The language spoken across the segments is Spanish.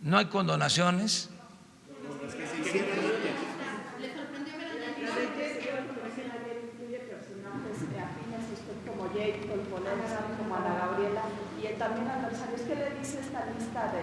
No hay condonaciones. Como Ana Gabriela y también adversarios. ¿Qué le dice esta lista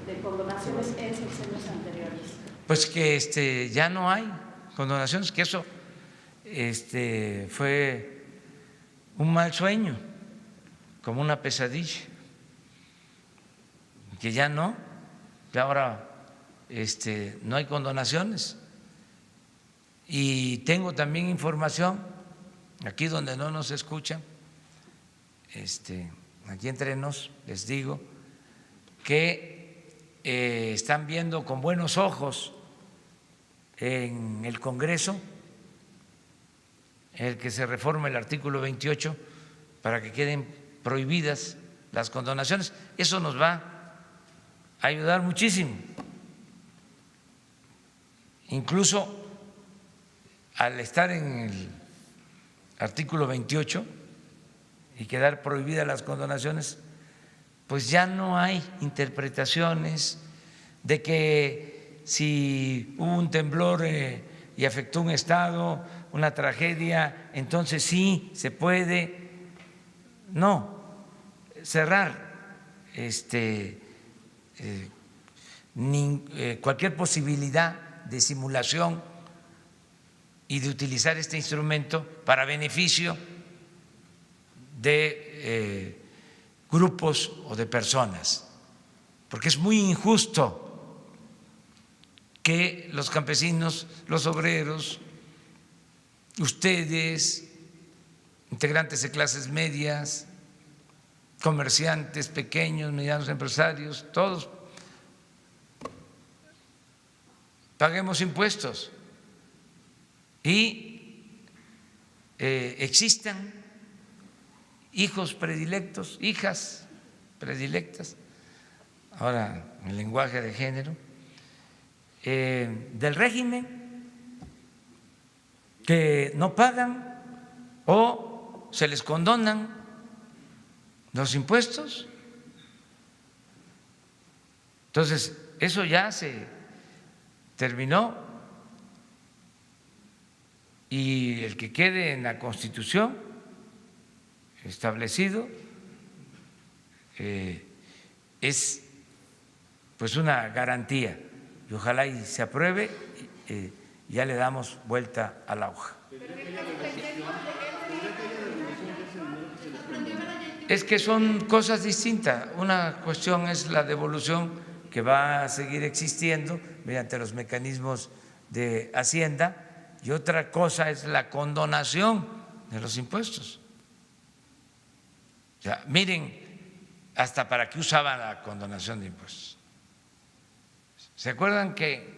de condonaciones en sexenios anteriores? Pues que ya no hay condonaciones, que eso fue un mal sueño, como una pesadilla, que ya no, que ahora no hay condonaciones. Y tengo también información, aquí donde no nos escuchan, aquí entre nos, les digo que están viendo con buenos ojos en el Congreso el que se reforme el artículo 28 para que queden prohibidas las condonaciones. Eso nos va a ayudar muchísimo. Incluso al estar en el artículo 28 y quedar prohibidas las condonaciones, pues ya no hay interpretaciones de que si hubo un temblor y afectó un estado, una tragedia, entonces sí se puede. No, cerrar cualquier posibilidad de simulación y de utilizar este instrumento para beneficio de grupos o de personas, porque es muy injusto que los campesinos, los obreros, ustedes, integrantes de clases medias, comerciantes pequeños, medianos empresarios, todos paguemos impuestos y existan hijos predilectos, hijas predilectas, ahora en el lenguaje de género, del régimen, que no pagan o se les condonan los impuestos. Entonces, eso ya se terminó y el que quede en la Constitución establecido es pues una garantía y ojalá y se apruebe, ya le damos vuelta a la hoja. Es que son cosas distintas. Una cuestión es la devolución, que va a seguir existiendo mediante los mecanismos de Hacienda, y otra cosa es la condonación de los impuestos. O sea, miren hasta para qué usaban la condonación de impuestos. ¿Se acuerdan que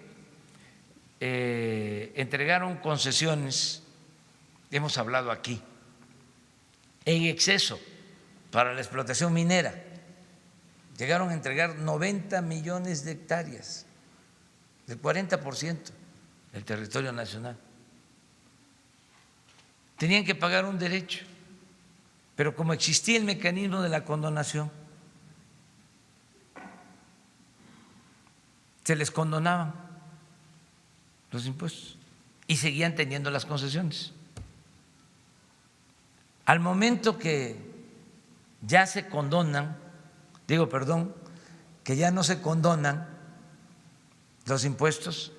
entregaron concesiones, hemos hablado aquí, en exceso para la explotación minera? Llegaron a entregar 90 millones de hectáreas, del 40% del territorio nacional. Tenían que pagar un derecho, pero como existía el mecanismo de la condonación, se les condonaban los impuestos y seguían teniendo las concesiones. Al momento que ya se condonan, que ya no se condonan los impuestos,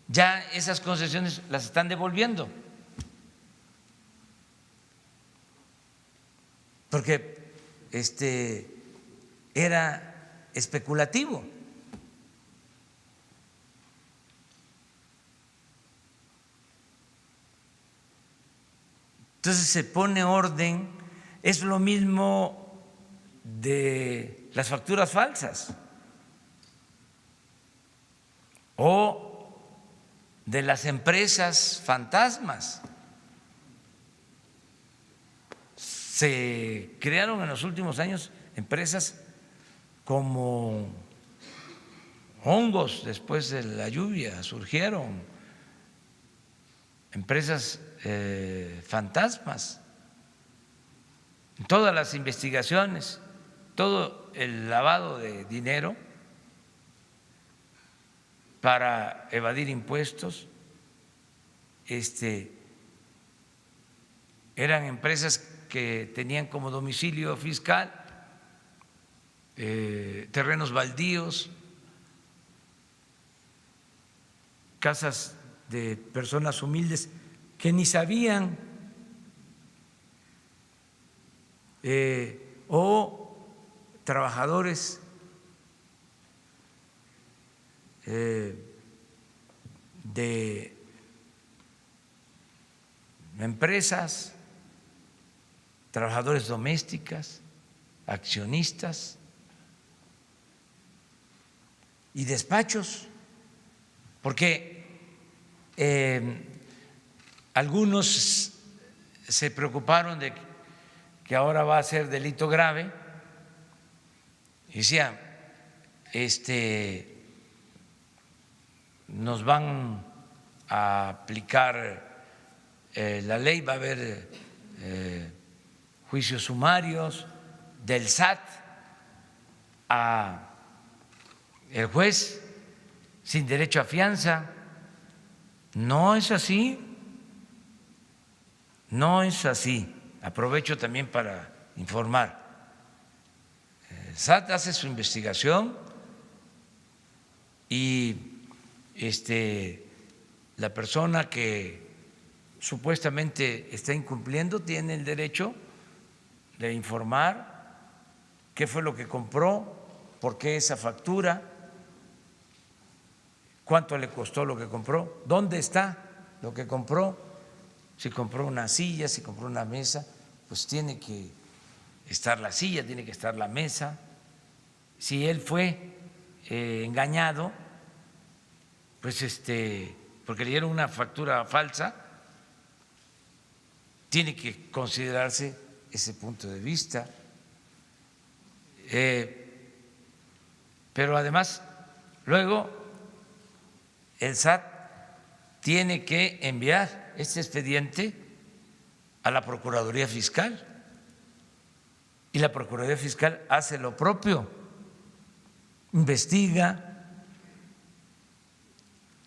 ya esas concesiones las están devolviendo, porque era especulativo. Entonces se pone orden. Es lo mismo de las facturas falsas o de las empresas fantasmas. Se crearon en los últimos años empresas como hongos después de la lluvia, surgieron empresas fantasmas. En todas las investigaciones, todo el lavado de dinero para evadir impuestos. Eran empresas que tenían como domicilio fiscal terrenos baldíos, casas de personas humildes que ni sabían, o trabajadores de empresas, trabajadores domésticas, accionistas y despachos, porque algunos se preocuparon de que ahora va a ser delito grave y decían, nos van a aplicar la ley, va a haber juicios sumarios del SAT a el juez sin derecho a fianza. No es así, no es así. Aprovecho también para informar. El SAT hace su investigación y la persona que supuestamente está incumpliendo tiene el derecho de informar qué fue lo que compró, por qué esa factura, cuánto le costó lo que compró, dónde está lo que compró, si compró una silla, si compró una mesa, pues tiene que estar la silla, tiene que estar la mesa. Si él fue engañado, pues porque le dieron una factura falsa, tiene que considerarse ese punto de vista. Pero además, luego el SAT tiene que enviar este expediente a la Procuraduría Fiscal y la Procuraduría Fiscal hace lo propio, investiga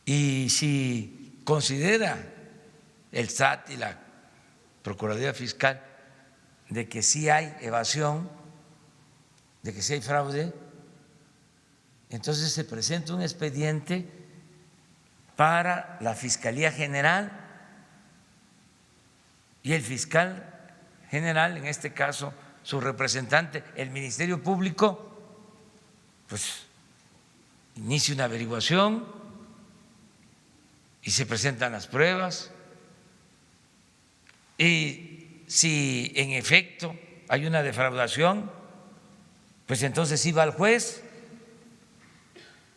y si considera el SAT y la Procuraduría Fiscal de que sí hay evasión, de que sí hay fraude, entonces se presenta un expediente para la Fiscalía General y el fiscal general, en este caso su representante, el Ministerio Público, pues inicia una averiguación y se presentan las pruebas. Y si en efecto hay una defraudación, pues entonces sí va al juez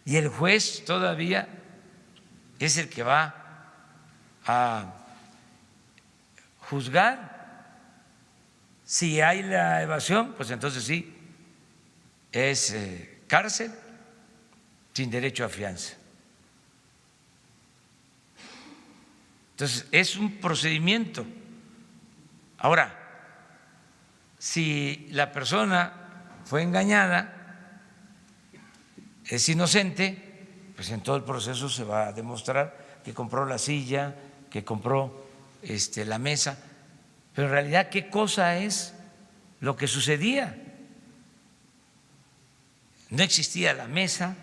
y el juez todavía es el que va a juzgar. Si hay la evasión, pues entonces sí es cárcel sin derecho a fianza. Entonces es un procedimiento. Ahora, si la persona fue engañada, es inocente, pues en todo el proceso se va a demostrar que compró la silla, que compró la mesa, pero en realidad ¿qué cosa es lo que sucedía? No existía la mesa,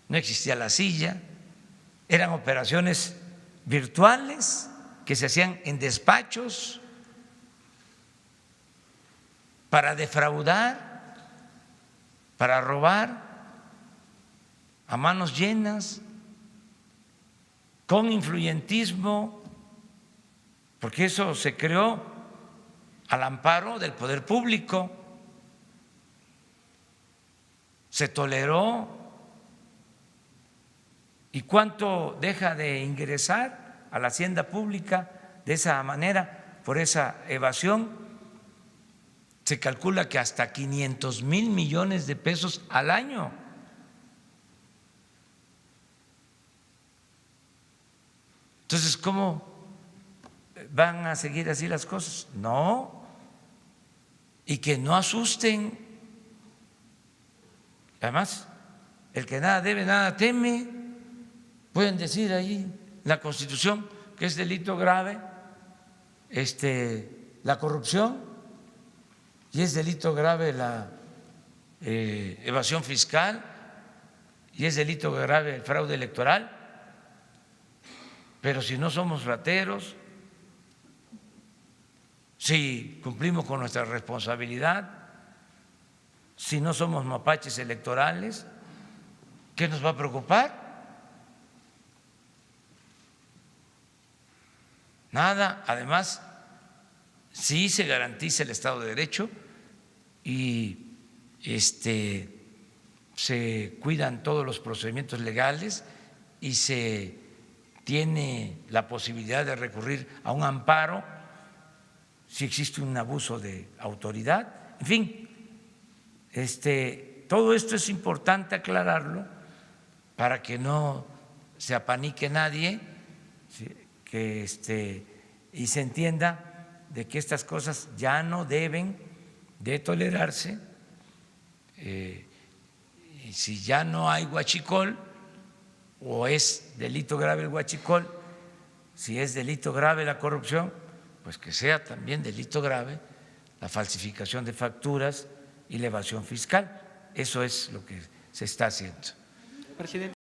no existía la silla, eran operaciones virtuales que se hacían en despachos para defraudar, para robar a manos llenas, con influyentismo, porque eso se creó al amparo del poder público, se toleró. ¿Y cuánto deja de ingresar a la hacienda pública de esa manera por esa evasión? Se calcula que hasta 500,000 millones de pesos al año. Entonces, ¿cómo van a seguir así las cosas? No, y que no asusten Además, el que nada debe, nada teme, pueden decir ahí en la Constitución que es delito grave la corrupción y es delito grave la evasión fiscal y es delito grave el fraude electoral, pero si no somos rateros, si cumplimos con nuestra responsabilidad, si no somos mapaches electorales, ¿qué nos va a preocupar? Nada. Además, sí se garantiza el Estado de Derecho y se cuidan todos los procedimientos legales y se tiene la posibilidad de recurrir a un amparo si existe un abuso de autoridad. En fin, todo esto es importante aclararlo para que no se apanique nadie, y se entienda de que estas cosas ya no deben de tolerarse. Y si ya no hay huachicol o es delito grave el huachicol, si es delito grave la corrupción, pues que sea también delito grave la falsificación de facturas y la evasión fiscal. Eso es lo que se está haciendo. Presidente.